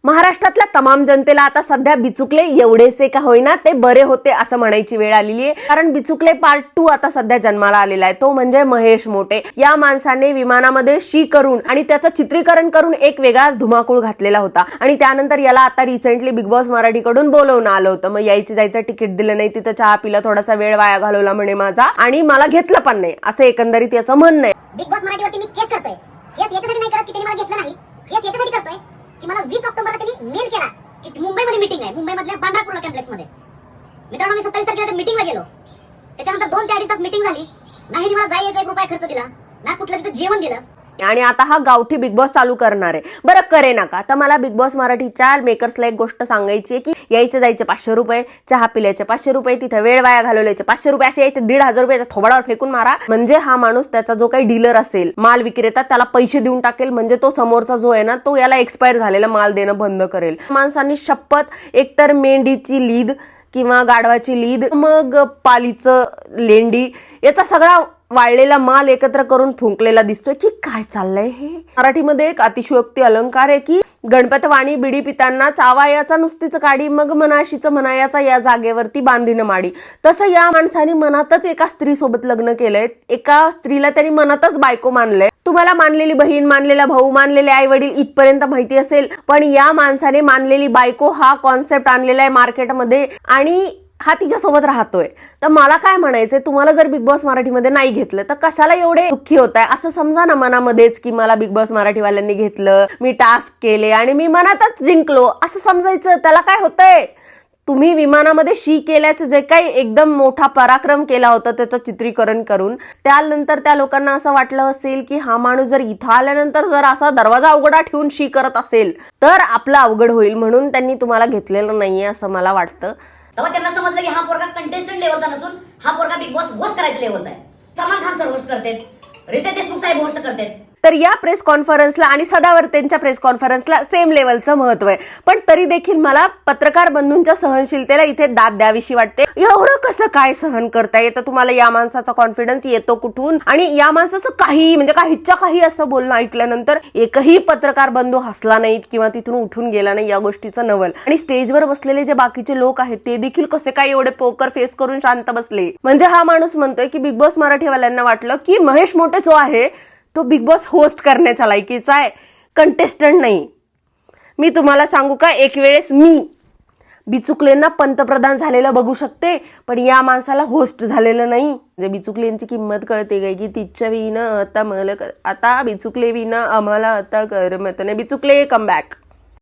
महाराष्ट्रातल्या तमाम जनतेला आता सध्या बिचुकले एवढेसे का होईना ते बरे होते असं म्हणायची वेळ आलेली आहे. कारण बिचुकले पार्ट 2 आता सध्या जन्माला आलेला आहे. तो म्हणजे महेश मोटे. या माणसाने विमानामध्ये शी करून आणि त्याचं चित्रीकरण करून एक वेगळाच धुमाकूळ घातलेला होता. आणि त्यानंतर याला आता रिसेंटली बिग बॉस मराठीकडून बोलवणं आलं होतं. मग यायचं जायचं तिकीट दिलं नाही, तिथं चहा पिला, थोडासा वेळ वाया घालवला म्हणे माझा, आणि मला घेतलं पण नाही, असं एकंदरीत याचं म्हणणं आहे. बिग बॉस मराठीवरती मी केस करतोय. केस याच्यासाठी नाही करत की त्यांनी मला घेतलं नाही, केस याच्यासाठी करतोय की मला 20 ऑक्टोबरला त्यांनी मेल केला की मुंबईमध्ये मीटिंग आहे, मुंबईमधल्या बांद्रापूर कॉम्प्लेक्स मध्ये. मित्रांनो, मी 27 तारखेला मीटिंगला गेलो. त्याच्यानंतर 2 ते 2.5 तास मीटिंग झाली. नाही मला जायचं 1 रुपया खर्च दिला, ना कुठलं तिथं जेवण दिलं. आणि आता हा गावठी बिग बॉस चालू करणार आहे. बरं करे नका. तर मला बिग बॉस मराठीच्या मेकर्सला एक गोष्ट सांगायची आहे की यायचे जायचे 500 रुपये, चहा पिल्याचे 500 रुपये, तिथे वेळ वाया घालवल्याचे 500 रुपये, असे यायचे 1,500 रुपयाच्या थोबाडावर फेकून मारा. म्हणजे हा माणूस त्याचा जो काही डीलर असेल, माल विक्रेता, त्याला पैसे देऊन टाकेल. म्हणजे तो समोरचा जो आहे ना, तो याला एक्सपायर झालेला माल देणं बंद करेल. माणसांनी शपथ एकतर मेंढीची लीद किंवा गाढवाची लीद, मग पालीचं लेंडी, याचा सगळा वाळलेला माल एकत्र करून फुंकलेला दिसतोय. की काय चाललंय हे? मराठीमध्ये एक अतिशयोक्ती अलंकार आहे की गणपत वाणी बिडी पितांना चावायाचा नुसतीच काडी, मग मनाशीचं म्हणायाचा या जागेवरती बांधीन माडी. तसं या माणसाने मनातच एका स्त्री सोबत लग्न केलंय. एका स्त्रीला त्यांनी मनातच बायको मानलंय. तुम्हाला मानलेली बहीण, मानलेला भाऊ, मानलेले आई वडील इथपर्यंत माहिती असेल, पण या माणसाने मानलेली बायको हा कॉन्सेप्ट आणलेला आहे मार्केटमध्ये आणि हा तिच्यासोबत राहतोय. तर मला काय म्हणायचंय, तुम्हाला जर बिग बॉस मराठीमध्ये नाही घेतलं तर कशाला एवढे दुःखी होताय? असं समजा ना मनामध्येच की मला बिग बॉस मराठीवाल्यांनी घेतलं, मी टास्क केले आणि मी मनातच जिंकलो, असं समजायचं. त्याला काय होतंय? तुम्ही विमानामध्ये शी केल्याचं जे काही एकदम मोठा पराक्रम केला होता त्याचं चित्रीकरण करून, त्यानंतर त्या लोकांना असं वाटलं असेल की हा माणूस जर इथं आल्यानंतर जर असा दरवाजा उघडा ठेवून शी करत असेल तर आपलं अवघड होईल, म्हणून त्यांनी तुम्हाला घेतलेलं नाहीये असं मला वाटतं. तेव्हा त्यांना समजलं की हा पोरगा कंटेस्टंट लेवलचा नसून हा पोरगा बिग बॉस होस्ट करायच्या लेवलचा आहे. सलमान खान सर होस्ट करतात, रितेश देशमुख साहेब होस्ट करतात. तर या प्रेस कॉन्फरन्सला आणि सदावर्तेंच्या प्रेस कॉन्फरन्सला सेम लेवलचं महत्व आहे. पण तरी देखील मला पत्रकार बंधूंच्या सहनशीलतेला इथे दाद द्यावीशी वाटते. एवढं कसं काय सहन करता येतं तुम्हाला? या माणसाचा कॉन्फिडन्स येतो कुठून? आणि या माणसाचं काही म्हणजे काहीच्या काही असं बोलणं ऐकल्यानंतर एकही पत्रकार बंधू हसला नाहीत किंवा तिथून उठून गेला नाही, या गोष्टीचं नवल. आणि स्टेजवर बसलेले जे बाकीचे लोक आहेत ते देखील कसे काय एवढे पोकर फेस करून शांत बसले. म्हणजे हा माणूस म्हणतोय की बिग बॉस मराठीवाल्यांना वाटलं की महेश मोटे जो आहे तो बिग बॉस होस्ट करण्याच्या लायकीचा आहे, कंटेस्टंट नाही. मी तुम्हाला सांगू का, एक वेळेस मी बिचुकलेंना पंतप्रधान झालेलं बघू शकते, पण या माणसाला होस्ट झालेलं नाही. म्हणजे बिचुकलेंची किंमत कळते काय की तिच्या विना आता मला आता बिचुकले विना आम्हाला आता करमत नाही. Bichukale come back.